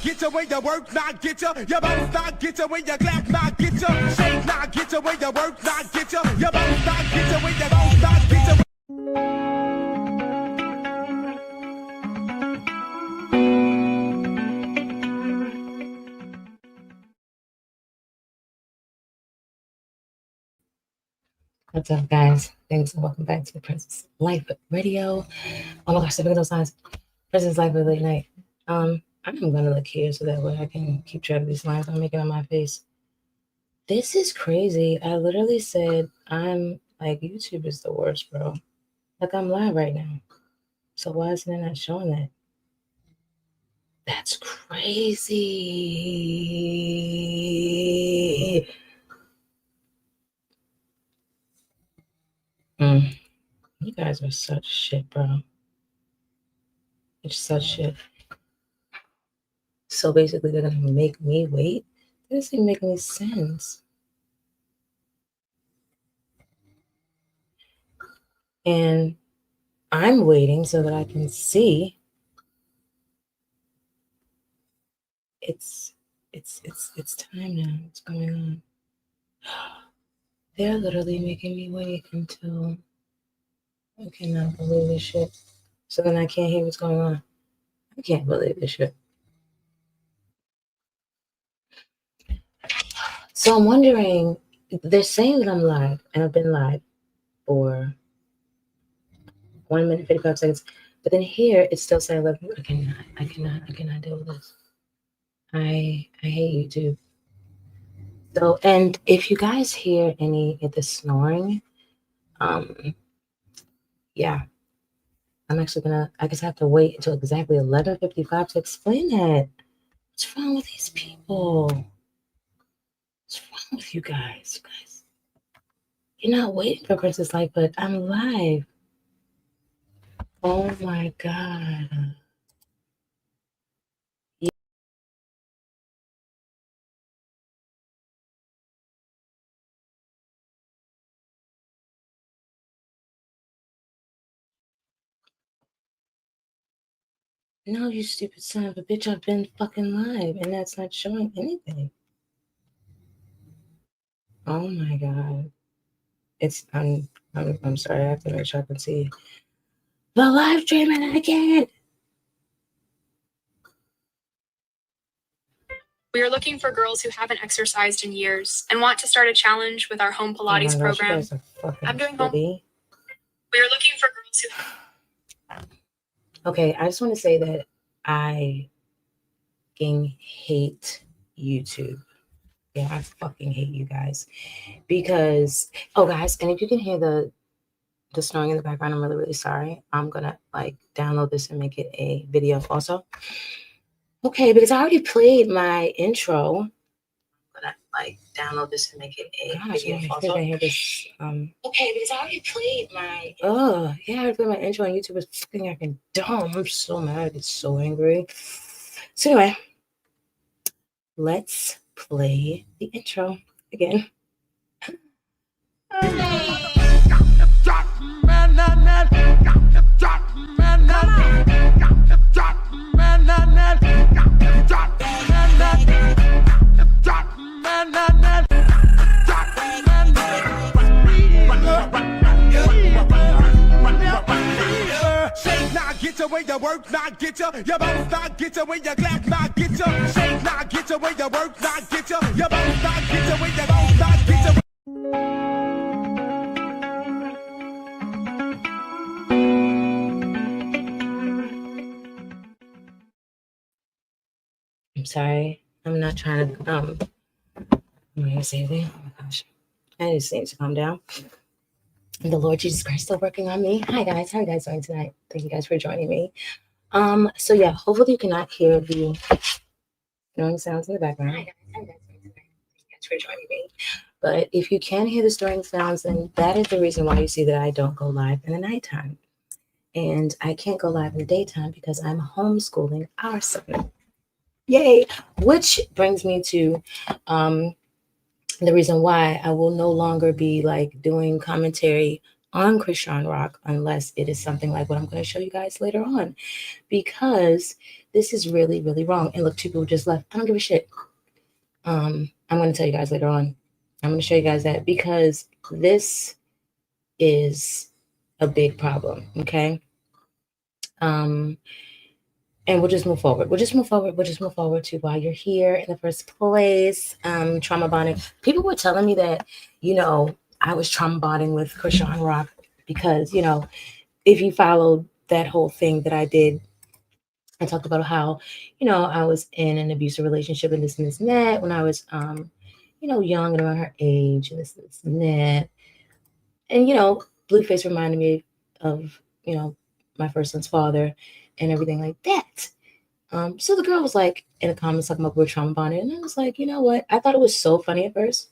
not get you when you work, not get you. You both not get you when you clap, not get you. Shake not get you when you work, not get you. You both not get you when you both not get you. What's up, guys? Thanks and welcome back to Princess Life Radio. Oh my gosh, the those signs. Princess Life at late night. I'm gonna look here so that way I can keep track of these lines I'm making on my face. This is crazy. I literally said I'm like YouTube is the worst, bro. Like I'm live right now. So why isn't it not showing that? That's crazy. You guys are such shit, bro. It's such shit. So basically, they're gonna make me wait. This doesn't make any sense. And I'm waiting so that I can see. It's time now. What's going on? They're literally making me wait until I cannot believe this shit. So then I can't hear what's going on. I can't believe this shit. So I'm wondering, they're saying that I'm live, and I've been live for 1 minute, 55 seconds. But then here, it's still saying, look, I cannot deal with this. I hate YouTube. So, and if you guys hear any of the snoring, yeah, I'm actually I guess I have to wait until exactly 11:55 to explain that. What's wrong with these people? What's wrong with you guys? You're not waiting for Princess Life, but I'm live. Oh my God. No, you stupid son of a bitch, I've been fucking live and that's not showing anything. Oh my God. I'm sorry, I have to make sure I can see the live stream and I can't. We are looking for girls who haven't exercised in years and want to start a challenge with our home Pilates program. I'm doing home. We are looking for girls who. Okay, I just want to say that I fucking hate YouTube. Yeah, I fucking hate you guys. Because, oh guys, and if you can hear the snoring in the background, I'm really, really sorry. I'm gonna like download this and make it a video also. Okay, because I already played my intro. I'm gonna like download this and make it a video also. I hear this, okay, because I already played my. Oh yeah, I already played my intro on YouTube. It's fucking acting dumb. I'm so mad. It's so angry. So anyway, let's play the intro again. Get you when you work, not get you. You both not get you when you clap, not get you. Shake not get you when you work, not get you. You both not get you when you both not get you. I'm sorry. I'm not trying to I'm gonna say anything. Oh my gosh. I just need to calm down. The Lord Jesus Christ still working on me. Hi guys, how are you guys doing tonight? Thank you guys for joining me. So yeah, hopefully you cannot hear the snoring sounds in the background. Hi guys, how are you guys doing tonight? Thank you guys for joining me. But if you can hear the snoring sounds, then that is the reason why you see that I don't go live in the nighttime. And I can't go live in the daytime because I'm homeschooling our son. Yay! Which brings me to the reason why I will no longer be like doing commentary on Chrisean Rock unless it is something like what I'm going to show you guys later on, because this is really, really wrong. And look, 2 people just left. I don't give a shit. I'm going to tell you guys later on. I'm going to show you guys that because this is a big problem. Okay. And we'll just move forward. We'll just move forward to why you're here in the first place. Trauma bonding. People were telling me that, I was trauma bonding with Chrisean Rock because, if you followed that whole thing that I did, I talked about how, I was in an abusive relationship and this and that when I was, young and around her age and this and that. And, Blueface reminded me of, my first son's father and everything like that. So the girl was like in the comments talking about we're trauma bonded. And I was like, you know what? I thought it was so funny at first.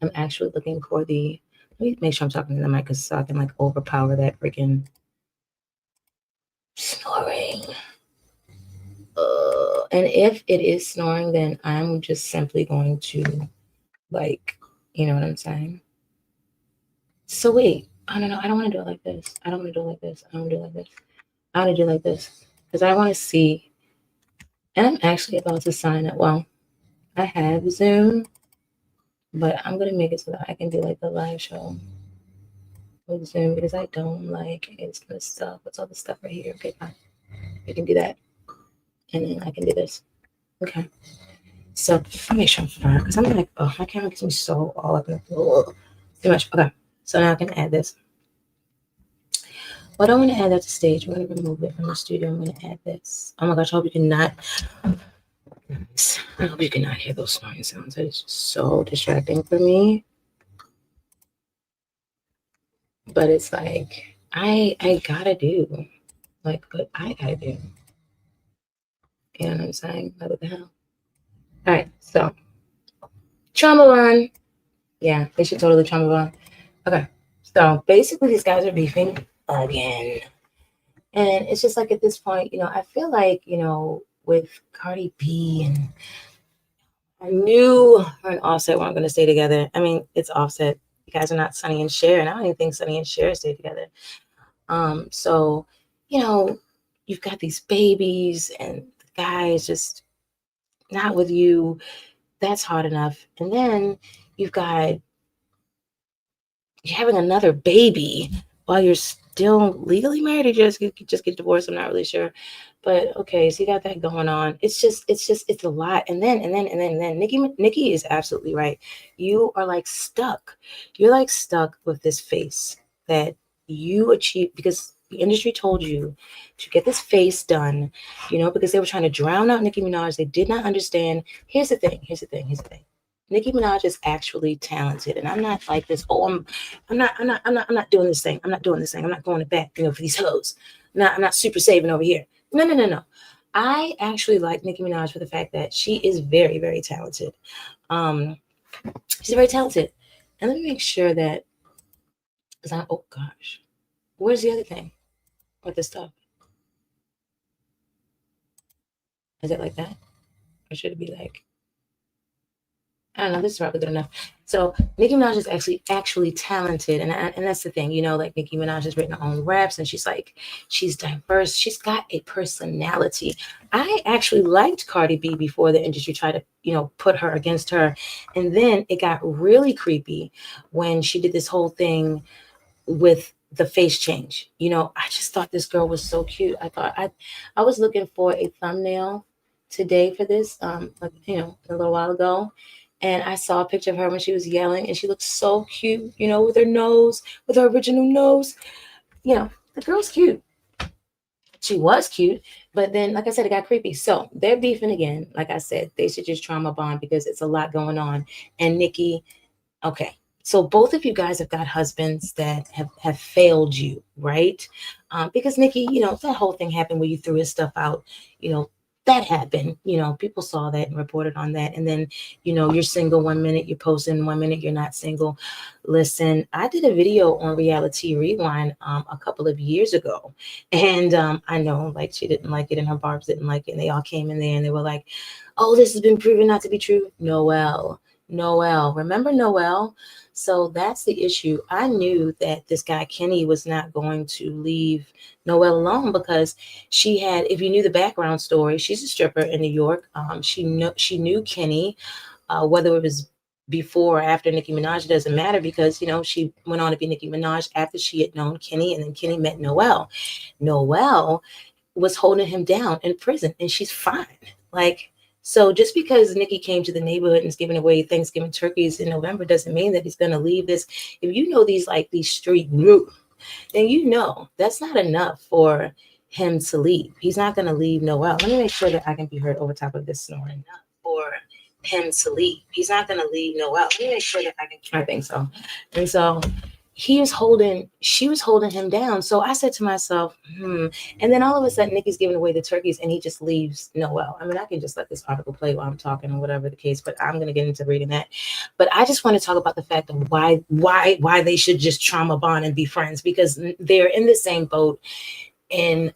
I'm actually looking for let me make sure I'm talking to the mic so I can like overpower that freaking snoring. And if it is snoring, then I'm just simply going to you know what I'm saying? So wait, I don't know. I don't want to do it like this. I want to do it like this. I want to do it like this because I want to see. And I'm actually about to sign up. Well, I have Zoom, but I'm going to make it so that I can do like the live show with Zoom because I don't like it's the stuff. What's all the stuff right here? Okay, fine. We can do that. And then I can do this. Okay. So let me make sure I'm fine because I'm like, oh, my camera gets me so all up in the too much. Okay. So now I can add this. Well, I don't want to add that to stage. We're going to remove it from the studio. I'm going to add this. Oh my gosh, I hope you cannot. I hope you cannot hear those snoring sounds. That is just so distracting for me. But it's like I gotta do like what I gotta do. You know what I'm saying? Like what the hell? All right, so trauma bond. Yeah, they should totally trauma bond. Okay, so basically these guys are beefing again. And it's just like at this point, I feel like, with Cardi B and I knew her and Offset weren't going to stay together. I mean, it's Offset. You guys are not Sonny and Cher, and I don't even think Sonny and Cher stay together. So, you've got these babies and the guy is just not with you. That's hard enough. And then you're having another baby while you're still legally married or just get divorced. I'm not really sure. But okay, so you got that going on. It's a lot. And then Nicki is absolutely right. You are like stuck. You're like stuck with this face that you achieved because the industry told you to get this face done, because they were trying to drown out Nicki Minaj. They did not understand. Here's the thing. Nicki Minaj is actually talented, and I'm not like this. Oh, I'm not doing this thing. I'm not doing this thing. I'm not going to back, for these hoes. I'm not super saving over here. No. I actually like Nicki Minaj for the fact that she is very, very talented. She's very talented. And let me make sure that, oh gosh, where's the other thing with this stuff? Is it like that? Or should it be like, I don't know, this is probably good enough. So Nicki Minaj is actually talented. And that's the thing, like Nicki Minaj has written her own raps and she's diverse. She's got a personality. I actually liked Cardi B before the industry tried to, put her against her. And then it got really creepy when she did this whole thing with the face change. I just thought this girl was so cute. I was looking for a thumbnail today for this, a little while ago. And I saw a picture of her when she was yelling, and she looked so cute, with her original nose. The girl's cute. She was cute, but then, like I said, it got creepy. So they're beefing again. Like I said, they should just trauma bond because it's a lot going on. And Nicki, okay. So both of you guys have got husbands that have failed you, right? Because Nicki, that whole thing happened where you threw his stuff out, that happened, people saw that and reported on that. And then, you're single 1 minute, you're posting 1 minute, you're not single. Listen, I did a video on Reality Rewind a couple of years ago. And I know like she didn't like it and her barbs didn't like it. And they all came in there and they were like, oh, this has been proven not to be true. Noel, Noel. Remember Noel? So that's the issue. I knew that this guy Kenny was not going to leave Noel alone because she had, if you knew the background story, she's a stripper in New York. She knew Kenny, whether it was before or after Nicki Minaj, doesn't matter because, she went on to be Nicki Minaj after she had known Kenny, and then Kenny met Noel. Noel was holding him down in prison, and she's fine. Like, so just because Nicki came to the neighborhood and is giving away Thanksgiving turkeys in November doesn't mean that he's going to leave this. If you know these street, then that's not enough for him to leave. He's not going to leave Noel. Let me make sure that I can be heard over top of this snoring. For him to leave, he's not going to leave Noel. Let me make sure that I can. I think so. And so she was holding him down. So I said to myself, And then all of a sudden, Nicki's giving away the turkeys and he just leaves Noel. I mean, I can just let this article play while I'm talking or whatever the case, but I'm going to get into reading that. But I just want to talk about the fact of why they should just trauma bond and be friends, because they're in the same boat and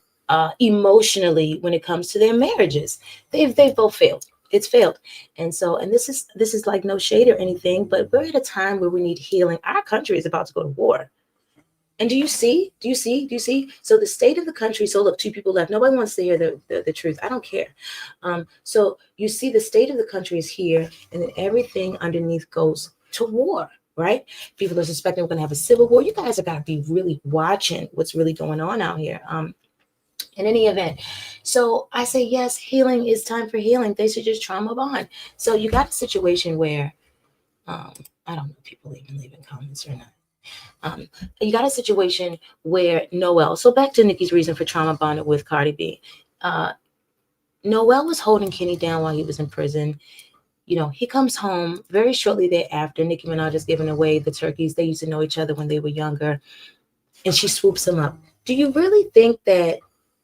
emotionally when it comes to their marriages. They've both failed. It's failed. And this is like no shade or anything, but we're at a time where we need healing. Our country is about to go to war. And do you see? So the state of the country, so look, two people left. Nobody wants to hear the truth. I don't care. So you see the state of the country is here, and then everything underneath goes to war, right? People are suspecting we're going to have a civil war. You guys have got to be really watching what's really going on out here. In any event, so I say, yes, healing is time for healing. They should just trauma bond. So you got a situation where, I don't know if people even leave in comments or not. You got a situation where Noel, so back to Nicki's reason for trauma bonding with Cardi B. Noel was holding Kenny down while he was in prison. He comes home very shortly thereafter. Nicki Minaj is giving away the turkeys. They used to know each other when they were younger. And she swoops him up. Do you really think that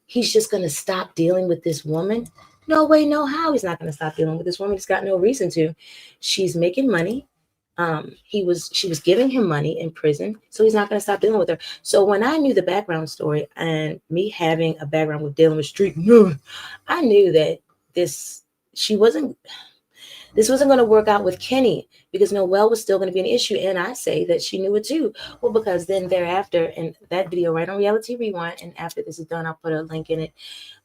he's just going to stop dealing with this woman? No way, no how. He's not going to stop dealing with this woman. He's got no reason to. She's making money. She was giving him money in prison, so he's not going to stop dealing with her. So when I knew the background story and me having a background with dealing with street, I knew that this wasn't going to work out with Kenny, because Noel was still going to be an issue. And I say that she knew it too. Well, because then thereafter, in that video right on Reality Rewind, and after this is done, I'll put a link in it.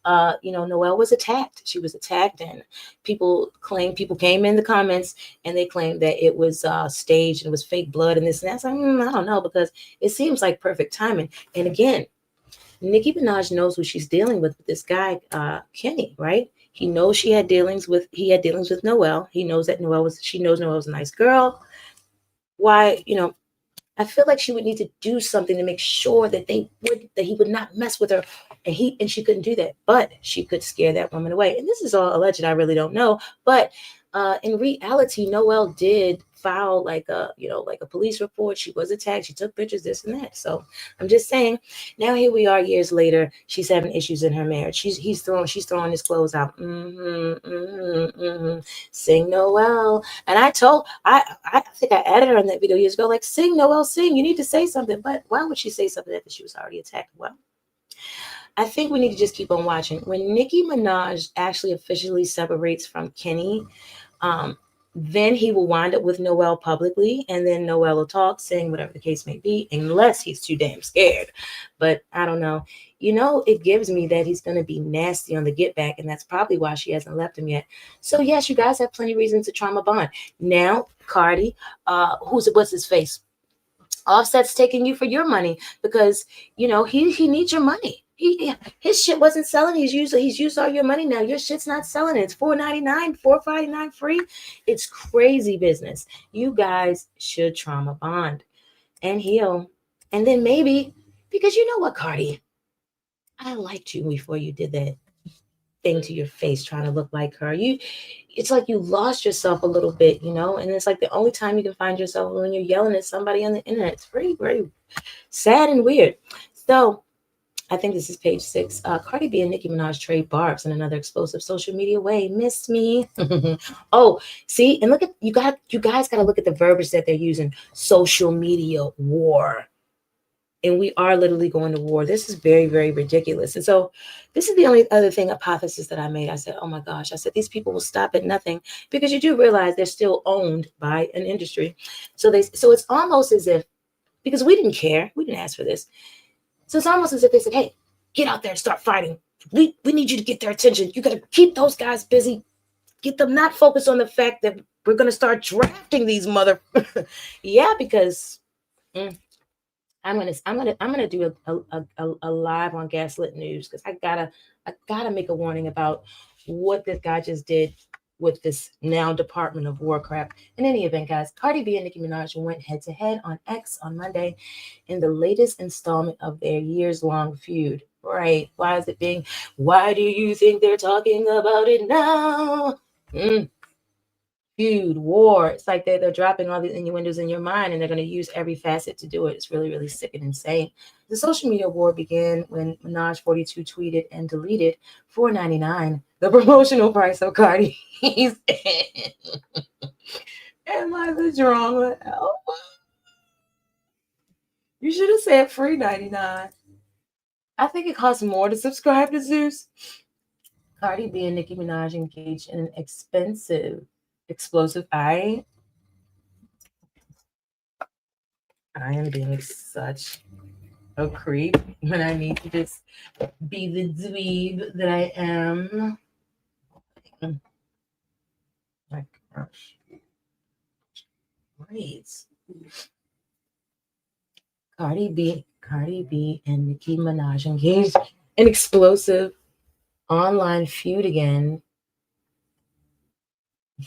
Noel was attacked. She was attacked, and people came in the comments and they claimed that it was staged and it was fake blood and this and that. So, I don't know, because it seems like perfect timing. And again, Nicki Minaj knows who she's dealing with this guy, Kenny, right? He knows he had dealings with Noel. He knows that she knows Noel was a nice girl. Why, I feel like she would need to do something to make sure that he would not mess with her. And she couldn't do that, but she could scare that woman away. And this is all alleged. I really don't know. But in reality, Noel did file like a police report. She was attacked. She took pictures, this and that. So I'm just saying, now here we are years later. She's having issues in her marriage. She's throwing his clothes out. Sing Noel. And I think I added her in that video years ago, like, sing Noel, sing. You need to say something. But why would she say something after she was already attacked? Well, I think we need to just keep on watching. When Nicki Minaj actually officially separates from Kenny, then he will wind up with Noel publicly, and then Noel will talk, sing, whatever the case may be, unless he's too damn scared. But I don't know. It gives me that he's going to be nasty on the get back, and that's probably why she hasn't left him yet. So yes, you guys have plenty of reasons to trauma bond. Now, Cardi, what's his face? Offset's taking you for your money because, he needs your money. His shit wasn't selling. He's used all your money now. Your shit's not selling. It's $4.99, $4.99 free. It's crazy business. You guys should trauma bond and heal. And then maybe, because you know what, Cardi, I liked you before you did that thing to your face trying to look like her. It's like you lost yourself a little bit, and it's like the only time you can find yourself when you're yelling at somebody on the internet. It's very, very sad and weird. So I think this is page 6. Cardi B and Nicki Minaj trade barbs in another explosive social media way. Missed me. Oh, see, and look at you guys got to look at the verbiage that they're using. Social media war. And we are literally going to war. This is very, very ridiculous. And so this is the only other hypothesis that I made. I said, oh my gosh, I said, these people will stop at nothing, because you do realize they're still owned by an industry. So it's almost as if, because we didn't care, we didn't ask for this. So it's almost as if they said, hey, get out there and start fighting. We need you to get their attention. You got to keep those guys busy. Get them not focused on the fact that we're going to start drafting these yeah, because I'm gonna do a live on Gaslit News, because I gotta make a warning about what this guy just did with this now Department of War crap. In any event, guys, Cardi B and Nicki Minaj went head to head on X on Monday in the latest installment of their years-long feud. Right? Why do you think they're talking about it now? Feud, war. It's like they're dropping all these innuendos in your mind, and they're going to use every facet to do it. It's really, really sick and insane. The social media war began when Minaj 42 tweeted and deleted $4.99, the promotional price of Cardi's. Am I the drama? Oh. You should have said free 99. I think it costs more to subscribe to Zeus. Cardi B and Nicki Minaj engaged in an explosive. I am being such a creep when I need to just be the dweeb that I am. My gosh. Great. Cardi B and Nicki Minaj engaged in explosive online feud again.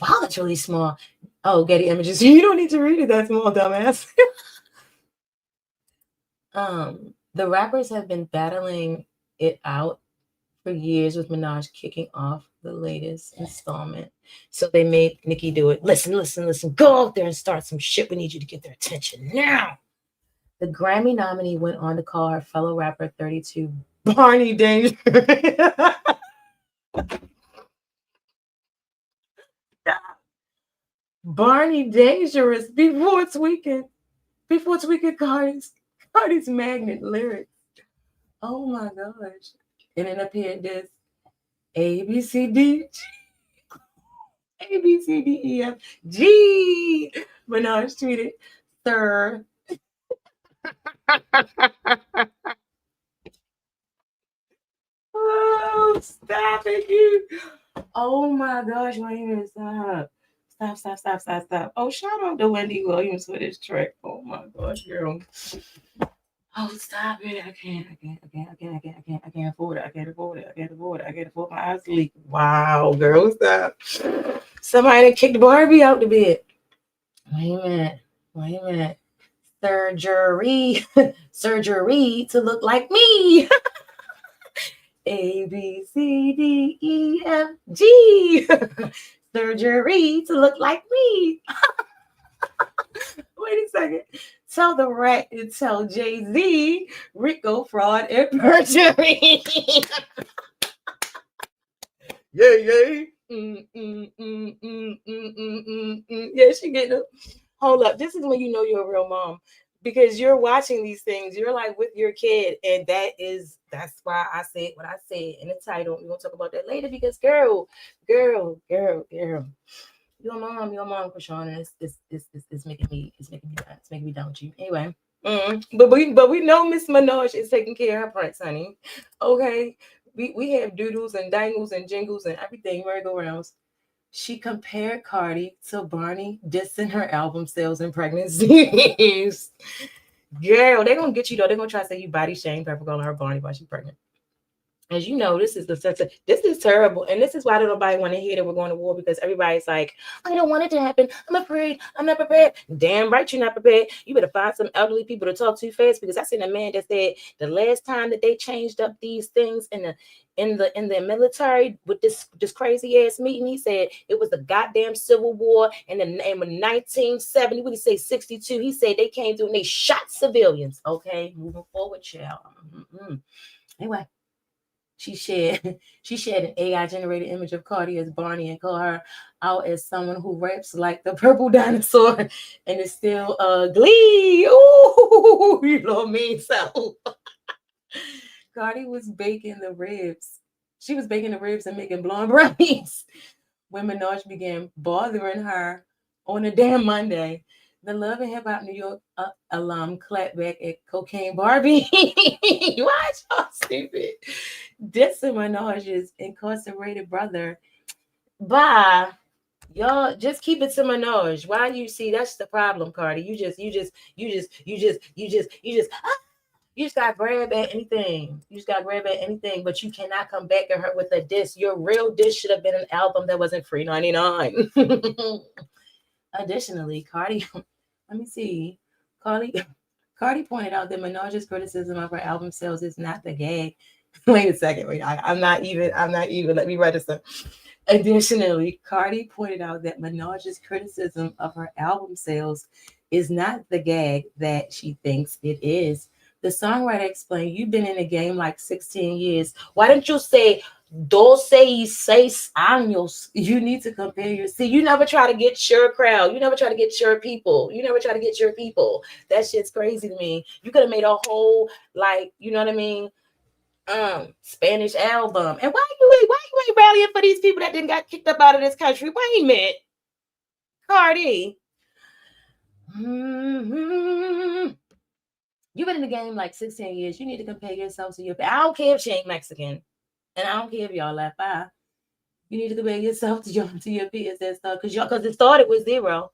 Wow, that's really small. Oh, Getty Images. You don't need to read it that small, dumbass. The rappers have been battling it out for years, with Minaj kicking off the latest installment. So they made Nicki do it. Listen. Go out there and start some shit. We need you to get their attention now. The Grammy nominee went on to call her fellow rapper 32 Barney Dangerous. Barney Dangerous before tweaking Cardi's magnet lyrics. Oh my gosh. And it appeared this ABCDEFG. Minaj tweeted, sir. Oh, stop it, you. Oh my gosh, wait a minute, stop. Stop. Oh, shout out to Wendy Williams for this track. Oh my gosh, girl. Oh, stop it. I can't afford it. I can't afford my eyes to leak. Wow, girl, stop. Somebody kicked Barbie out the bed. Wait a minute. Surgery to look like me. ABCDEFG. Surgery to look like me. Wait a second. Tell the rat to tell Jay-Z, Rico, fraud, and perjury. Yay. Yeah, she getting it. Hold up. This is when you know you're a real mom, because you're watching these things. You're like with your kid, and that's why I said what I said in the title. We're gonna talk about that later, because girl. Your mom, Chrisean, is making me mad. It's making me down with you. Anyway, but we know Miss Minaj is taking care of her prints, honey. Okay, we have doodles and dangles and jingles and everything merry-go-rounds. She compared Cardi to Barney dissing her album sales and pregnancies. Girl, they're gonna get you though. They're gonna try to say you body shame her for calling her Barney while she's pregnant. As you know, this is terrible. And this is why nobody want to hear that we're going to war, because everybody's like, I don't want it to happen. I'm afraid. I'm not prepared. Damn right you're not prepared. You better find some elderly people to talk to fast, because I seen a man that said the last time that they changed up these things in the military with this crazy ass meeting, he said it was the goddamn Civil War in the name of 1970. What did he say? 62. He said they came through and they shot civilians. Okay, moving forward, child. Anyway. She shared an AI generated image of Cardi as Barney and called her out as someone who raps like the purple dinosaur and is still ugly. Ooh, you know what I mean? So Cardi was baking the ribs. She was baking the ribs and making blonde brownies when Minaj began bothering her on a damn Monday. The Love and Hip Hop New York alum clapped back at Cocaine Barbie. Why y'all stupid? Dissing Minaj's incarcerated brother. Bye. Y'all just keep it to Minaj. Why you see that's the problem, Cardi? You just gotta grab at anything. You just gotta grab at anything, but you cannot come back at her with a diss. Your real diss should have been an album that wasn't free 99. Additionally, Cardi, let me see. Cardi pointed out that Minaj's criticism of her album sales is not the gag. Wait a second. Wait, I'm not even. Let me register. Additionally, Cardi pointed out that Minaj's criticism of her album sales is not the gag that she thinks it is. The songwriter explained, "You've been in the game like 16 years. Why don't you say 6 años? You need to compare your. See, you never try to get your crowd. You never try to get your people. That shit's crazy to me. You could have made a whole, like, you know what I mean? Spanish album. And why you ain't rallying for these people that didn't got kicked up out of this country? Wait a minute, Cardi. You've been in the game like 16 years. You need to compare yourself to your. I don't care if she ain't Mexican, and I don't care if y'all left by. You need to compare yourself to your peers that start because it started with 0,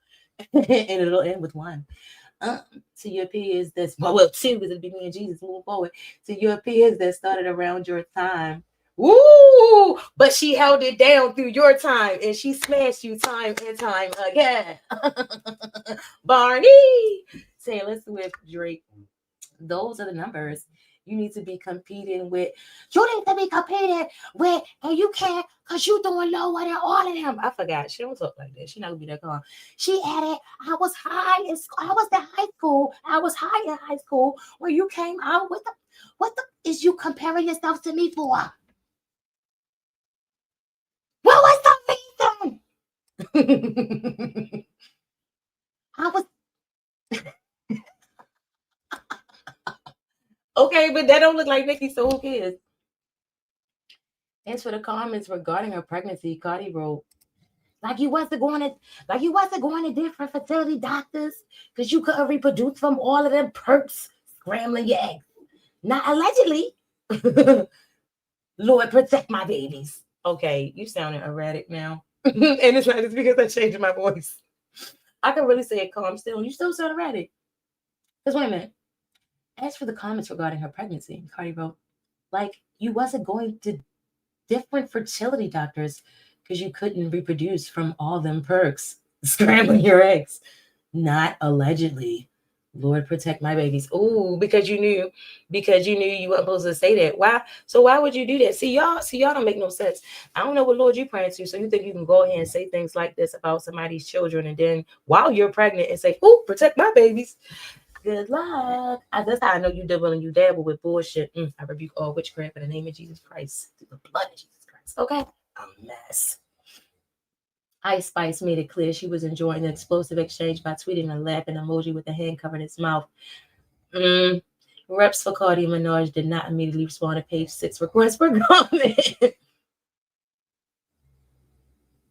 and it'll end with 1. To your peers that's 2 because it'll be me and Jesus moving forward. To your peers that started around your time. Woo! But she held it down through your time and she smashed you time and time again. Barney, Taylor Swift, Drake. Those are the numbers you need to be competing with. You need to be competing with, and you can't because you doing lower than all of them. I forgot. She don't talk like that. She not gonna be that calm. She added, I was high in school. I was in high school when you came out with the. What the is you comparing yourself to me for? What was the reason? I was. Okay, but that don't look like Nicki, so who cares? As for the comments regarding her pregnancy, Cardi wrote, like you wasn't going to different fertility doctors because you couldn't reproduce from all of them perks scrambling your eggs. Not allegedly. Lord, protect my babies. Okay, you sounding erratic now. And it's not just because I changed my voice. I can really say it calm still. You still sound erratic. Because wait a minute. As for the comments regarding her pregnancy, Cardi wrote, like you wasn't going to different fertility doctors because you couldn't reproduce from all them perks scrambling your eggs. Not allegedly. Lord, protect my babies. Oh, because you knew you weren't supposed to say that. Why? So why would you do that? See, y'all don't make no sense. I don't know what Lord you praying to. So you think you can go ahead and say things like this about somebody's children and then while you're pregnant and say, oh, protect my babies. Good luck. That's how I know you dabble and you dabble with bullshit. I rebuke all witchcraft in the name of Jesus Christ. Through the blood of Jesus Christ. Okay? A mess. Ice Spice made it clear she was enjoying the explosive exchange by tweeting a laughing emoji with a hand covering its mouth. Reps for Cardi and Minaj did not immediately respond to page 6 request for comment.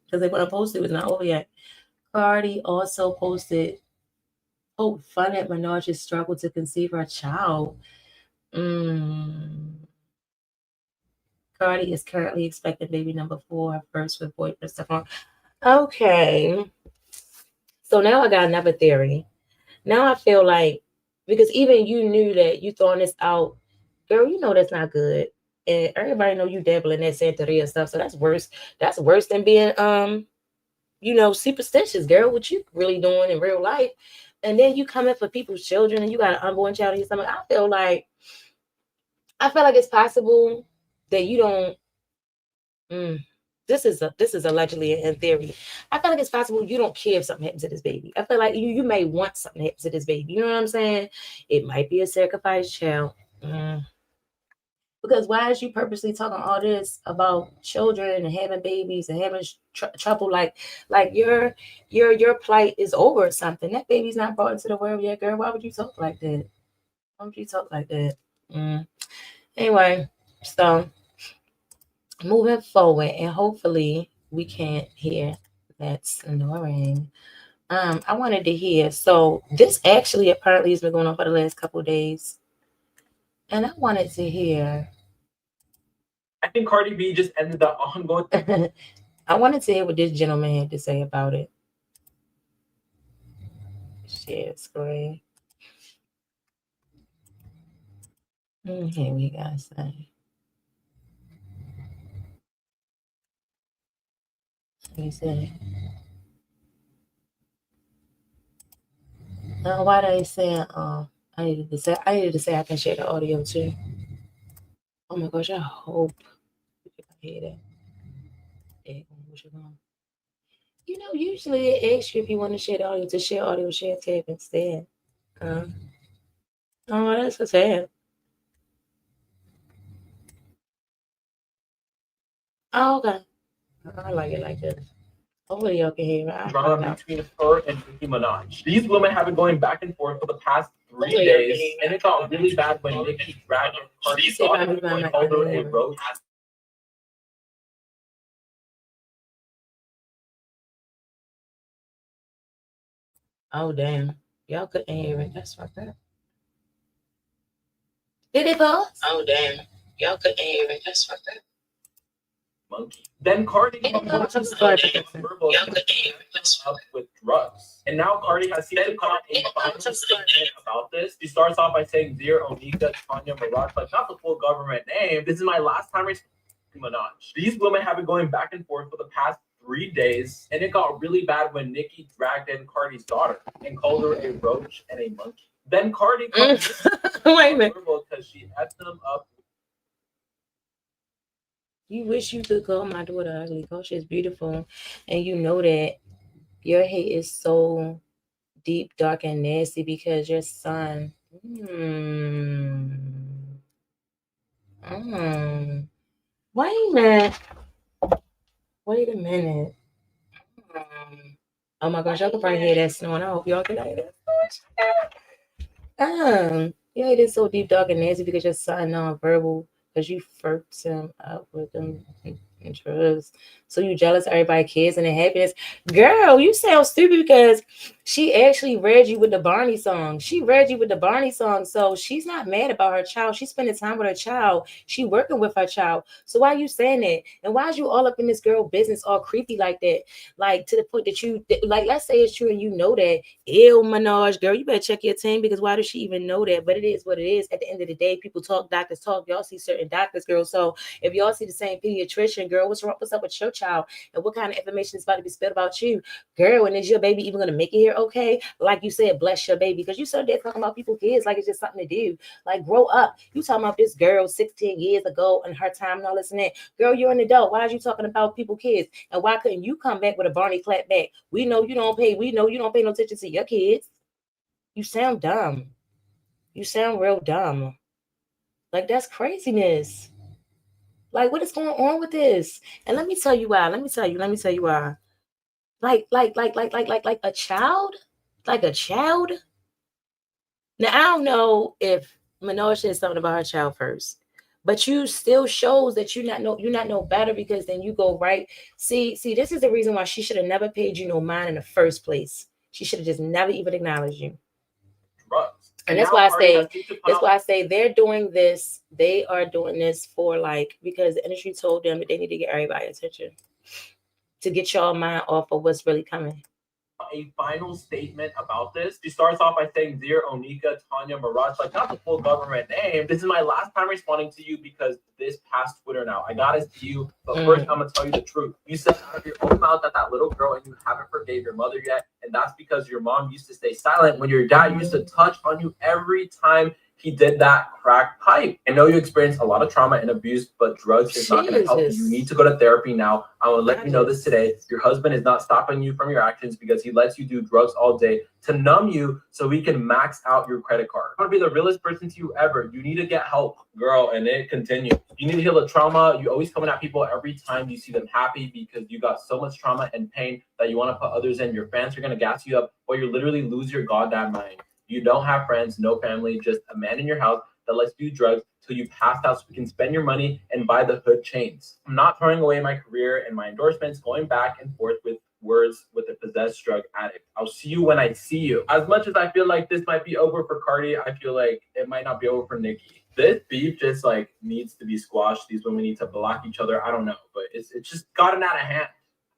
Because they want to post it was not over yet. Cardi also posted fun at Minaj's struggle to conceive her child. Cardi is currently expecting baby number 4, her first with boyfriend Subpar. Okay. So now I got another theory. Now I feel like, because even you knew that you throwing this out, girl, you know that's not good. And everybody know you dabbling in that Santeria stuff. So that's worse. That's worse than being superstitious, girl. What you really doing in real life. And then you come in for people's children and you got an unborn child in your stomach. I feel like it's possible that you don't. This is allegedly in theory. I feel like it's possible you don't care if something happens to this baby. I feel like you may want something to happen to this baby. You know what I'm saying? It might be a sacrificed child. Because why is you purposely talking all this about children and having babies and having trouble? Like your plight is over or something. That baby's not brought into the world yet, girl. Why would you talk like that? Why would you talk like that? Anyway, so moving forward, and hopefully we can't hear that snoring. I wanted to hear. So this actually apparently has been going on for the last couple of days, and I wanted to hear. I think Cardi B just ended the ongoing. I wanted to hear what this gentleman had to say about it. Share screen. Here we go. Say. Let me see. Why they saying? I needed to say I can share the audio too. Oh my gosh! I hope you can hear that. You know, usually it asks you if you want to share the audio to share audio, share tape instead. Oh, that's so sad. Oh, okay. I like it like this. Hopefully y'all can hear it. Drama between her and Nicki Minaj. These women have been going back and forth for the past 3 days, and it got really bad when Nicki dragged Cardi's daughter and called her a roach. Oh damn. Y'all couldn't hear it. That's fucked up. Did it pause? Oh damn. Y'all couldn't hear it. That's fucked up. Monkey. Then Cardi up with drugs. And now Cardi has seen to come out a final statement about this. She starts off by saying, "Dear Onika, Tanya, Mirage," like not the full government name. This is my last time Minaj. These women have been going back and forth for the past 3 days, and it got really bad when Nicki dragged in Cardi's daughter and called her a roach and a monkey. Then Cardi comes wait a minute, because she effed them up. You wish you could call my daughter ugly. Cause she's beautiful, and you know that your hate is so deep, dark, and nasty because your son. Wait a minute. Wait a minute. Oh my gosh, y'all can probably hear that snoring. I hope y'all can hear that. Your hate is so deep, dark, and nasty because your son non-verbal. Because you first him up with them interests. So you jealous of everybody's kids and their happiness. Girl, you sound stupid because she actually read you with the Barney song. She read you with the Barney song. So she's not mad about her child. She's spending time with her child. She working with her child. So why are you saying that? And why is you all up in this girl business all creepy like that? Like to the point that you, like, let's say it's true and you know that. Ew, Minaj, girl, you better check your team because why does she even know that? But it is what it is. At the end of the day, people talk, doctors talk. Y'all see certain doctors, girl. So if y'all see the same pediatrician, girl, what's wrong? What's up with your child? And what kind of information is about to be spilled about you? Girl, and is your baby even going to make it here okay? Like you said, bless your baby. Because you said they're talking about people's kids like it's just something to do. Like, grow up. You talking about this girl 16 years ago and her time and all this and that. Girl, you're an adult. Why are you talking about people's kids? And why couldn't you come back with a Barney clap back? We know you don't pay no attention to your kids. You sound dumb. You sound real dumb. Like, that's craziness. Like, what is going on with this? And let me tell you why. Let me tell you why. Like a child? Like a child? Now, I don't know if Minaj said something about her child first, but you still shows that you're not no better because then you go right. See, this is the reason why she should have never paid you no mind in the first place. She should have just never even acknowledged you. And that's why I say they're doing this. They are doing this for because the industry told them that they need to get everybody's attention to get y'all mind off of what's really coming. A final statement about this. She starts off by saying, "Dear Onika, Tanya, Mirage," like not the full government name. "This is my last time responding to you because this past Twitter now. I got it to you, but first I'm gonna tell you the truth. You said out of your own mouth that little girl and you haven't forgave your mother yet, and that's because your mom used to stay silent when your dad used to touch on you every time he did that crack pipe. I know you experienced a lot of trauma and abuse, but drugs is not going to help you. You need to go to therapy now. I will let you know this today. Your husband is not stopping you from your actions because he lets you do drugs all day to numb you so we can max out your credit card. I want to be the realest person to you ever. You need to get help, girl, and it continues. You need to heal the trauma. You always coming at people every time you see them happy because you got so much trauma and pain that you want to put others in. Your fans are going to gas you up or you literally lose your goddamn mind. You don't have friends, no family, just a man in your house that lets you do drugs till you pass out so we can spend your money and buy the hood chains. I'm not throwing away my career and my endorsements, going back and forth with words with a possessed drug addict. I'll see you when I see you. As much as I feel like this might be over for Cardi, I feel like it might not be over for Nicki. This beef just like needs to be squashed. These women need to block each other. I don't know, but it's just gotten out of hand.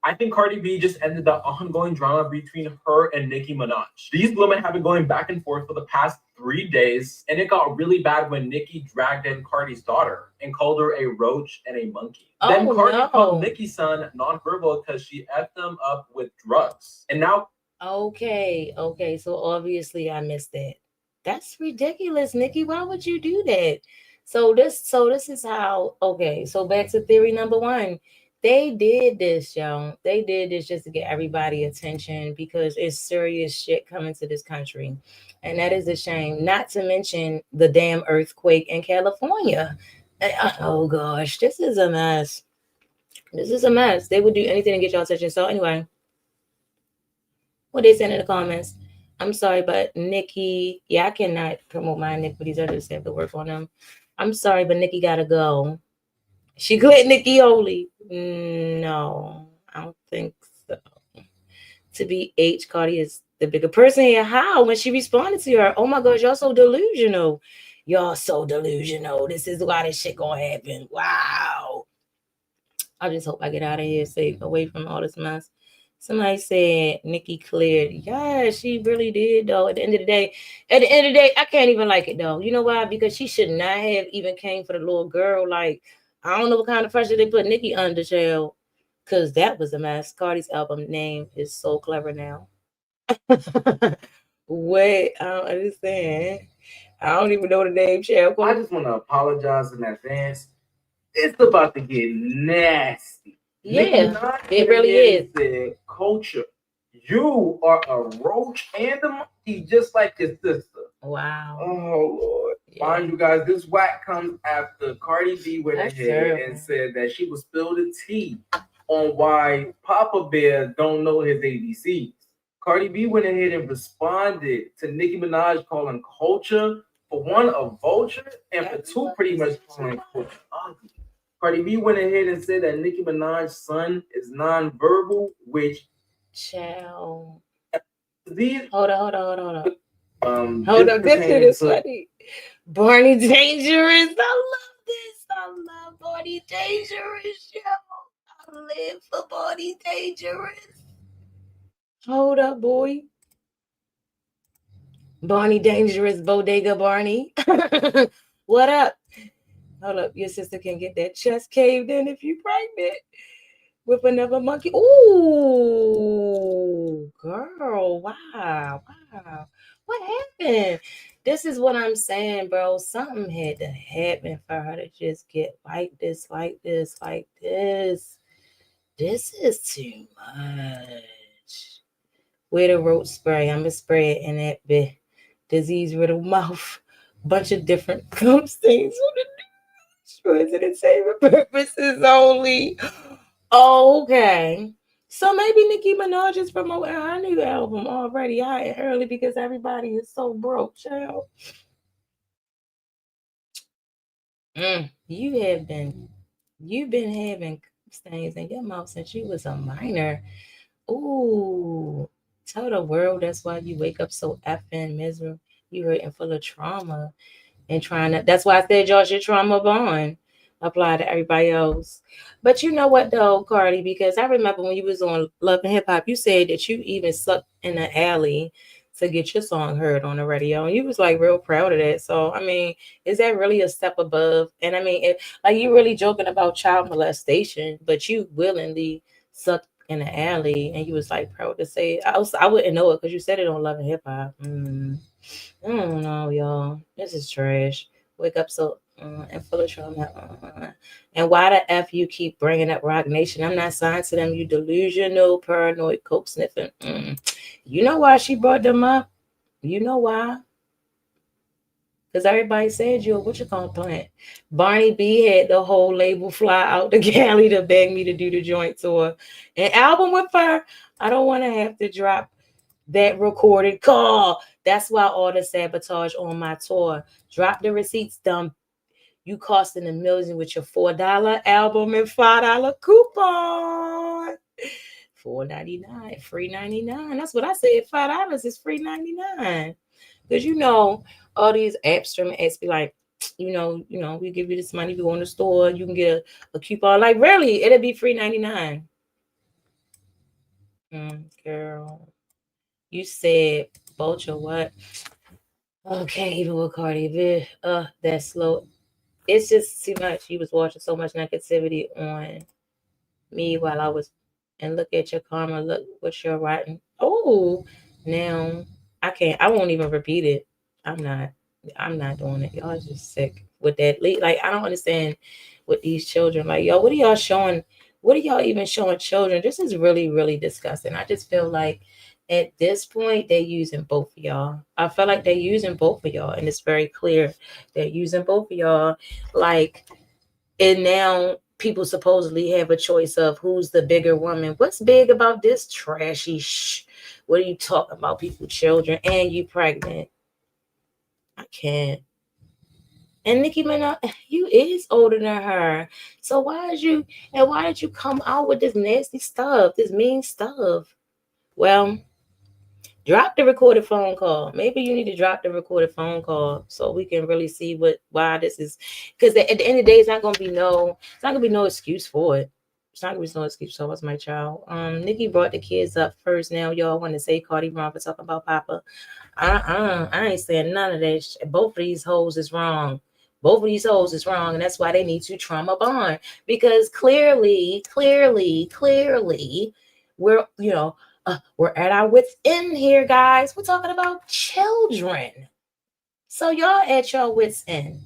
I think Cardi B just ended the ongoing drama between her and Nicki Minaj. These women have been going back and forth for the past 3 days, and it got really bad when Nicki dragged in Cardi's daughter and called her a roach and a monkey. Then Cardi called Nicki's son nonverbal because she effed them up with drugs. And now... Okay, so obviously I missed that. That's ridiculous, Nicki. Why would you do that? So this is how... Okay, so back to theory number 1. They did this, y'all. They did this just to get everybody attention because it's serious shit coming to this country. And that is a shame. Not to mention the damn earthquake in California. Oh, gosh. This is a mess. This is a mess. They would do anything to get y'all attention. So anyway, what they said in the comments, I'm sorry, but Nicki, I cannot promote my iniquities. I just have to work on them. I'm sorry, but Nicki got to go. She quit Nicki Holy. No, I don't think so. To be H, Cardi is the bigger person here. How? When she responded to her, oh my gosh, y'all so delusional. Y'all so delusional. This is why this shit gonna happen. Wow. I just hope I get out of here safe, away from all this mess. Somebody said Nicki cleared. Yeah, she really did, though. At the end of the day, I can't even like it, though. You know why? Because she should not have even came for the little girl. Like, I don't know what kind of pressure they put Nicki under, child, because that was a mess. Cardi's album name is so clever now. Wait, I don't understand. I don't even know the name, child. I just want to apologize in advance. It's about to get nasty. Yeah, it really is. The culture. You are a roach and a monkey, just like your sister. Wow. Oh, Lord. Yeah. Mind you guys, this whack comes after Cardi B went ahead and said that she would spill the tea on why Papa Bear don't know his ABCs. Cardi B went ahead and responded to Nicki Minaj calling culture, for one, a vulture, and for two, pretty much calling culture ugly. Cardi B went ahead and said that Nicki Minaj's son is nonverbal, which... Child. These... Hold on. Hold up, this shit is funny. Barney Dangerous. I love this. I love Barney Dangerous, yo. I live for Barney Dangerous. Hold up, boy. Barney Dangerous, Bodega Barney. What up? Hold up. Your sister can get that chest caved in if you pregnant with another monkey. Ooh, girl. Wow. What happened? This is what I'm saying, bro. Something had to happen for her to just get like this. This is too much. Where the roach spray? I'm going to spray it in that bit. Disease riddled mouth. Bunch of different gum stains on the destroys it and saving purposes only. Okay. So maybe Nicki Minaj is promoting her new album already high and early because everybody is so broke, child. You've been having stains in your mouth since you was a minor. Ooh, tell the world that's why you wake up so effing miserable. You hurt and full of trauma and trying to. That's why I said y'all should trauma bond. Apply to everybody else. But you know what though, Cardi, because I remember when you was on Love and Hip Hop, you said that you even sucked in the alley to get your song heard on the radio, and you was like real proud of that. So I mean, is that really a step above? And I mean, like you really joking about child molestation, but you willingly sucked in the alley, and you was like proud to say it. I wouldn't know it because you said it on Love and Hip Hop. I don't know, y'all. This is trash. Wake up so and full of trauma. And why the F you keep bringing up Rock Nation? I'm not signed to them. You delusional, paranoid, coke sniffing. You know why she brought them up? You know why? Because everybody said you what you call plant. Barney B had the whole label fly out to Cali to beg me to do the joint tour. An album with her. I don't want to have to drop that recorded call. That's why all the sabotage on my tour. Drop the receipts, dumb. You costing a million with your $4 album and $5 coupon. $4.99, free 99. That's what I said. $5 is free 99. Because you know, all these app streaming apps be like, you know, we give you this money, you go in the store, you can get a coupon. Like, really, it'll be free 99. Girl, you said Vulture what? Okay, even with Cardi B, that's slow. It's just too much. You was watching so much negativity on me while I was, and look at your karma. Look what you're writing. Oh, now I won't even repeat it. I'm not doing it. Y'all just sick with that. Like, I don't understand with these children. Like, yo, what are y'all showing? What are y'all even showing children? This is really, really disgusting. I just feel like at this point they're using both of y'all. I feel like they're using both of y'all, and it's very clear they're using both of y'all. Like, and now people supposedly have a choice of who's the bigger woman. What's big about this trashy What are you talking about? People, children, and you pregnant. I can't. And Nicki Minaj, you is older than her. So why did you come out with this nasty stuff, this mean stuff? Well, drop the recorded phone call. Maybe you need to drop the recorded phone call so we can really see why this is. Because at the end of the day, it's not gonna be no excuse for it. It's not gonna be no excuse. So what's my child? Nikki brought the kids up first. Now y'all want to say Cardi wrong for talking about Papa. I ain't saying none of that. Both of these hoes is wrong. Both of these hoes is wrong, and that's why they need to trauma bond. Because clearly, we're at our wits' end here, guys. We're talking about children. So y'all at your wits' end.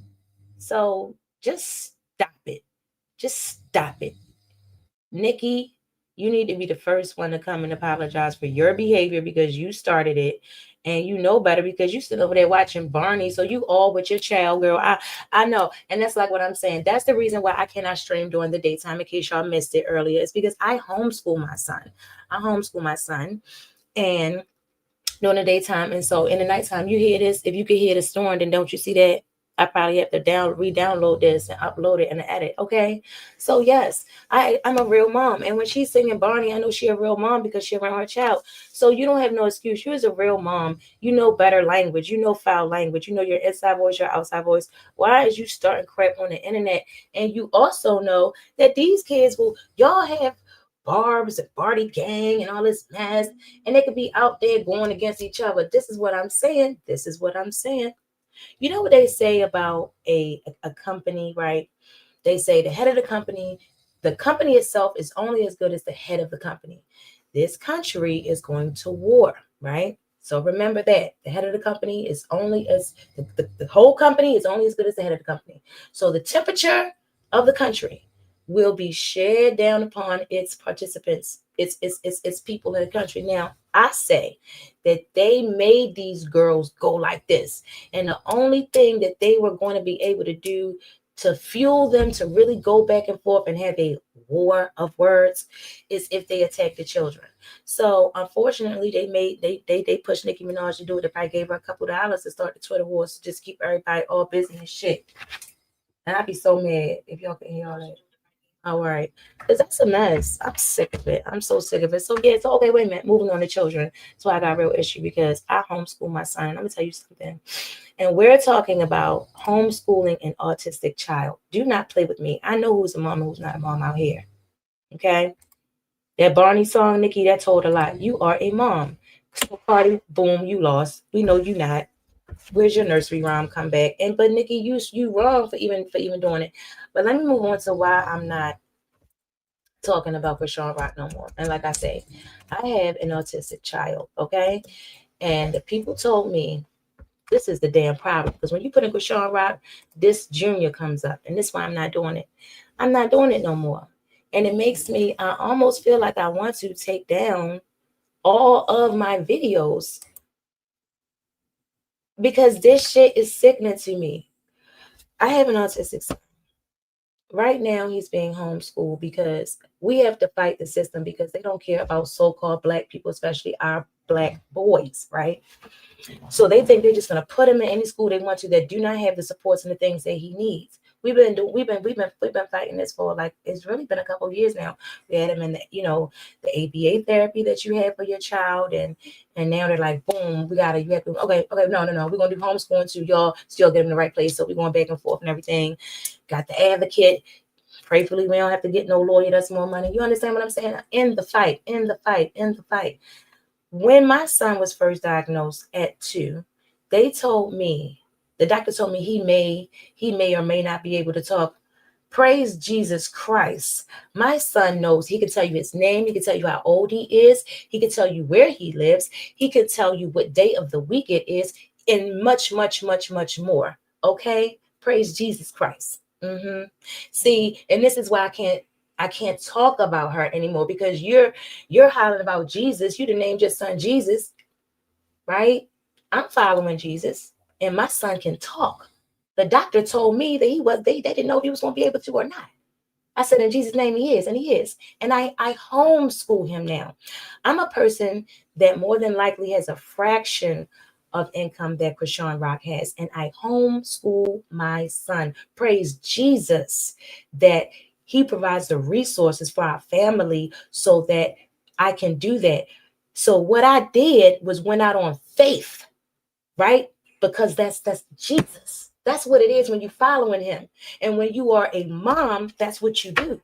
So just stop it. Just stop it. Nikki, you need to be the first one to come and apologize for your behavior because you started it. And you know better because you sit over there watching Barney. So you all with your child, girl. I know. And that's like what I'm saying. That's the reason why I cannot stream during the daytime, in case y'all missed it earlier. It's because I homeschool my son. And during the daytime. And so in the nighttime, you hear this. If you can hear the storm, then don't you see that? I probably have to re-download this and upload it and edit. Okay. So yes, I'm a real mom. And when she's singing Barney, I know she's a real mom because she around her child. So you don't have no excuse. You as a real mom, you know better language. You know foul language. You know your inside voice, your outside voice. Why is you starting crap on the internet? And you also know that these kids y'all have Barb's and Barty gang and all this mess, and they could be out there going against each other. This is what I'm saying. You know what they say about a company, right? They say the head of the company itself is only as good as the head of the company. This country is going to war, right? So remember that the head of the company is only as the whole company is only as good as the head of the company. So the temperature of the country will be shared down upon its participants, its people in the country. Now, I say that they made these girls go like this. And the only thing that they were going to be able to do to fuel them to really go back and forth and have a war of words is if they attack the children. So unfortunately, they pushed Nicki Minaj to do it. If I gave her a couple of dollars to start the Twitter wars to just keep everybody all busy and shit. And I'd be so mad if y'all can hear all that. All right. Because that's a mess. I'm sick of it. I'm so sick of it. So, yeah, so, okay, wait a minute. Moving on to children. So I got a real issue because I homeschool my son. Let me tell you something. And we're talking about homeschooling an autistic child. Do not play with me. I know who's a mom and who's not a mom out here. Okay? That Barney song, Nikki, that told a lot. You are a mom. So, party, boom, you lost. We know you not. Where's your nursery rhyme? Come back. But Nikki, you wrong for even doing it. But let me move on to why I'm not talking about Chrisean Rock no more. And like I say, I have an autistic child, okay? And the people told me This is the damn problem. Because when you put in Chrisean Rock, this junior comes up. And this is why I'm not doing it. I'm not doing it no more. And it makes me, I almost feel like I want to take down all of my videos. Because this shit is sickening to me. I have an autistic son. Right now, he's being homeschooled because we have to fight the system because they don't care about so-called Black people, especially our Black boys, right? So they think they're just going to put him in any school they want to that do not have the supports and the things that he needs. We've been fighting this for like, it's really been a couple of years now. We had him in the, the ABA therapy that you have for your child, and now they're like, boom, you have to, okay, no, we're gonna do homeschooling too. Y'all still get him in the right place. So we're going back and forth and everything. Got the advocate. Prayfully, we don't have to get no lawyer that's more money. You understand what I'm saying? In the fight. When my son was first diagnosed at 2, they told me, the doctor told me he may or may not be able to talk. Praise Jesus Christ. My son knows. He can tell you his name. He can tell you how old he is. He can tell you where he lives. He can tell you what day of the week it is, and much, much, much, much more. Okay? Praise Jesus Christ. See, and this is why I can't talk about her anymore, because you're hollering about Jesus. You done named your son Jesus, right? I'm following Jesus, and my son can talk. The doctor told me that they didn't know if he was going to be able to or not. I said, in Jesus' name, he is, and he is. And I homeschool him now. I'm a person that more than likely has a fraction of income that Chrisean Rock has, and I homeschool my son. Praise Jesus that he provides the resources for our family so that I can do that. So what I did was went out on faith, right? Because that's Jesus. That's what it is when you're following him. And when you are a mom, that's what you do.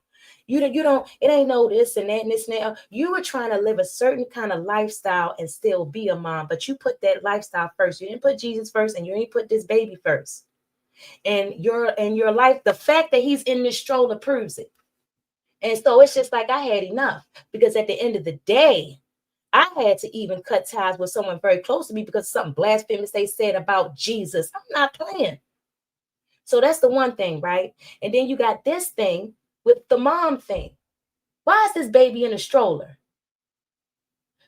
You don't, it ain't no this and that and this and that. You were trying to live a certain kind of lifestyle and still be a mom, but you put that lifestyle first. You didn't put Jesus first, and you didn't put this baby first. And your life, the fact that he's in this stroller proves it. And so it's just like I had enough, because at the end of the day, I had to even cut ties with someone very close to me because something blasphemous they said about Jesus. I'm not playing. So that's the one thing, right? And then you got this thing with the mom thing. Why is this baby in a stroller?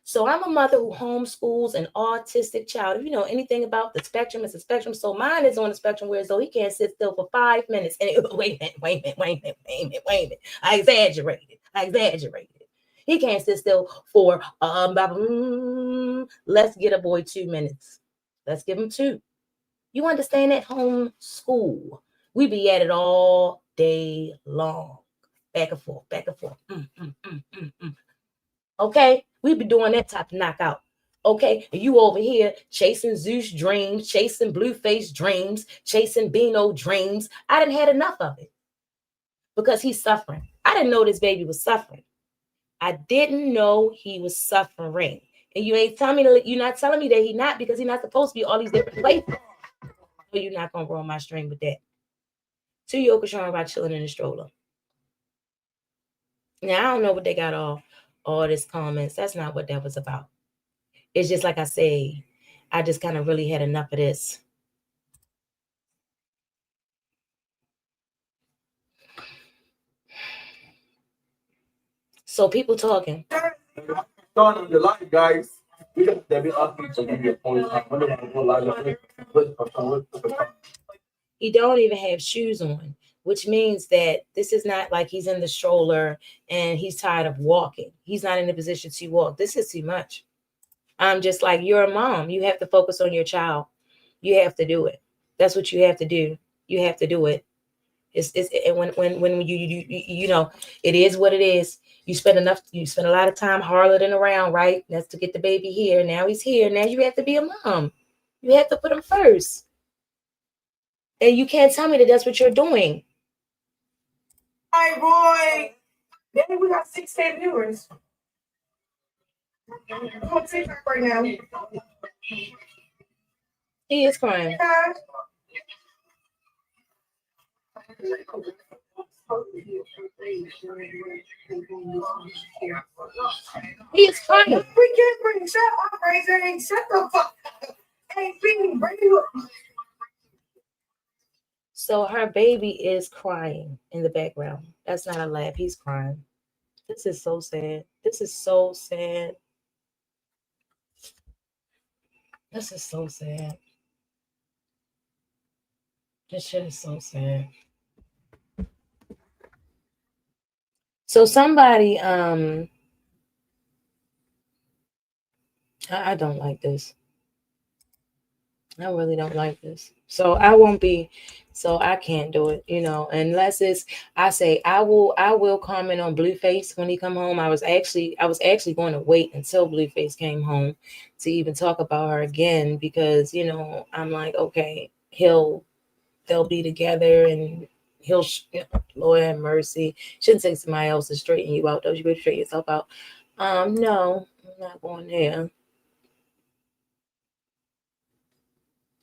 So I'm a mother who homeschools an autistic child. If you know anything about the spectrum, it's a spectrum. So mine is on the spectrum where so he can't sit still for 5 minutes. And wait a minute. I exaggerated. He can't sit still for let's get a boy 2 minutes. Let's give him 2. You understand that? Homeschool. We be at it all day long. Back and forth. Okay? We be doing that type of knockout. Okay? And you over here chasing Zeus dreams, chasing Blueface dreams, chasing Beano dreams. I done had enough of it. Because he's suffering. I didn't know this baby was suffering. I didn't know he was suffering. And you ain't telling me, you're not telling me that he's not, because he's not supposed to be all these different places. So you're not gonna roll my string with that. 2 Chrisean about chilling in the stroller. Now I don't know what they got all this comments. That's not what that was about. It's just like I say, I just kind of really had enough of this. So people talking. Turn on the light, guys. He don't even have shoes on, which means that this is not like he's in the stroller and he's tired of walking. He's not in a position to walk. This is too much. I'm just like, you're a mom. You have to focus on your child. You have to do it. That's what you have to do. You have to do it. It's when you know, it is what it is. You spend a lot of time harloting around, right? That's to get the baby here. Now he's here. Now you have to be a mom. You have to put him first. And you can't tell me that that's what you're doing. Hi, Roy. Then we got 16 viewers. I'm on TikTok right now. He is crying. He is crying. We can't bring shut up, Razor. Shut the fuck up. Hey, Phoebe, bring you up. So her baby is crying in the background. That's not a laugh. He's crying. This is so sad. This is so sad. This is so sad. This shit is so sad. So somebody, I don't like this. I really don't like this. So I won't be, so I can't do it, you know, unless it's, I say I will comment on Blueface when he come home. I was actually going to wait until Blueface came home to even talk about her again, because, you know, I'm like, okay, they'll be together and he'll, Lord have mercy. Shouldn't say somebody else to straighten you out, though. You better straighten yourself out. No, I'm not going there.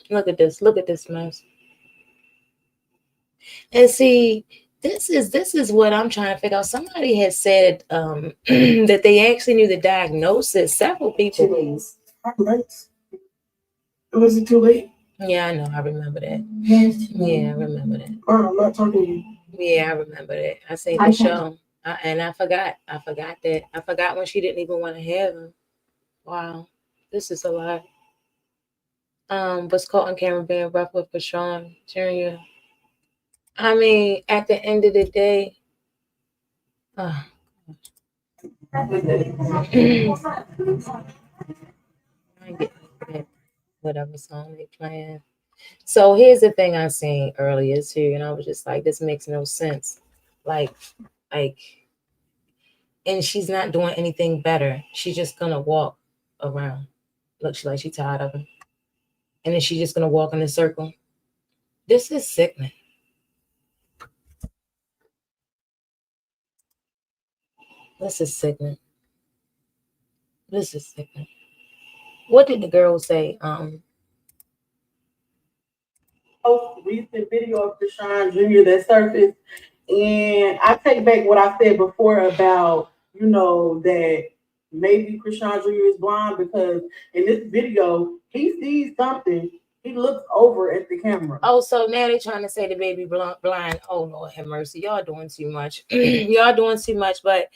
Look at this mess. And see, this is what I'm trying to figure out. Somebody has said that they actually knew the diagnosis. Several people. 2 days. Was it too late? Yeah, I know. I remember that. Yes. Yeah, I remember that. I'm not talking to you. Yeah, I remember that. I seen the show. And I forgot. I forgot that. I forgot when she didn't even want to have him. Wow. This is a lot. Was caught on camera being rough with Chrisean Jr. I mean, at the end of the day, I get whatever song they playing. So here's the thing I seen earlier too, and I was just like, this makes no sense. Like, and she's not doing anything better. She's just gonna walk around. Looks like she's tired of him. And then she's just gonna walk in a circle. This is sickening. This is sickening. This is sickening. What did the girl say? Recent video of Chrisean Jr. that surfaced, and I take back what I said before about, you know, that maybe Chrisean Jr. is blind, because in this video he sees something. He looks over at the camera. Oh, so now they're trying to say the baby blind. Oh, Lord have mercy. Y'all doing too much. Y'all doing too much. But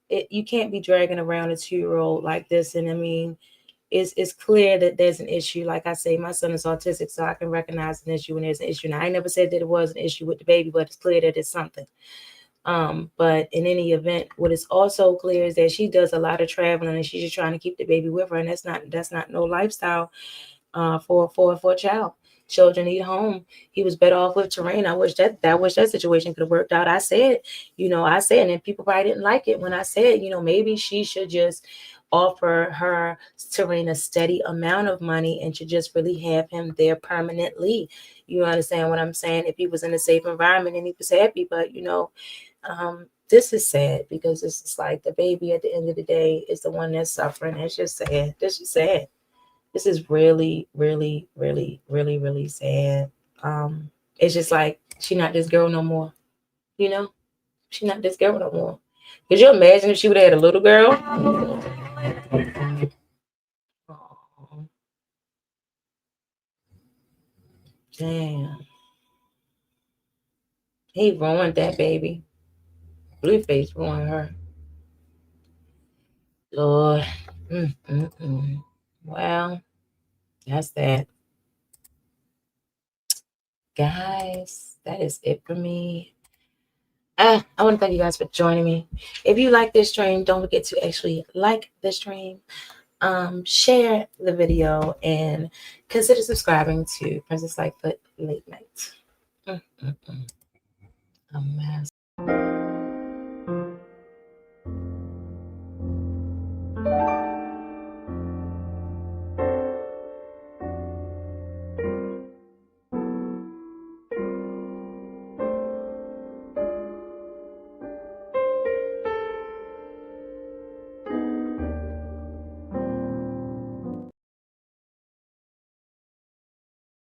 you can't be dragging around a 2-year-old like this. And I mean, it's clear that there's an issue. Like I say, my son is autistic, so I can recognize an issue when there's an issue. Now, I never said that it was an issue with the baby, but it's clear that it's something. But in any event, what is also clear is that she does a lot of traveling, and she's just trying to keep the baby with her, and that's not no lifestyle for a child. Children need home. He was better off with Terrain. I wish that situation could have worked out. I said, and people probably didn't like it when I said, maybe she should just offer her Terrain a steady amount of money and should just really have him there permanently. You understand what I'm saying? If he was in a safe environment and he was happy, but this is sad, because this is like the baby at the end of the day is the one that's suffering. It's just sad. This is sad. This is really, really, really, really, really sad. It's just like she not this girl no more. She not this girl no more. Could you imagine if she would have had a little girl? Oh, damn. He ruined that baby. Blueface ruined her. Lord. Well, that's that. Guys, that is it for me. I want to thank you guys for joining me. If you like this stream, don't forget to actually like the stream, share the video, and consider subscribing to Princess Lightfoot Late Night. A mess.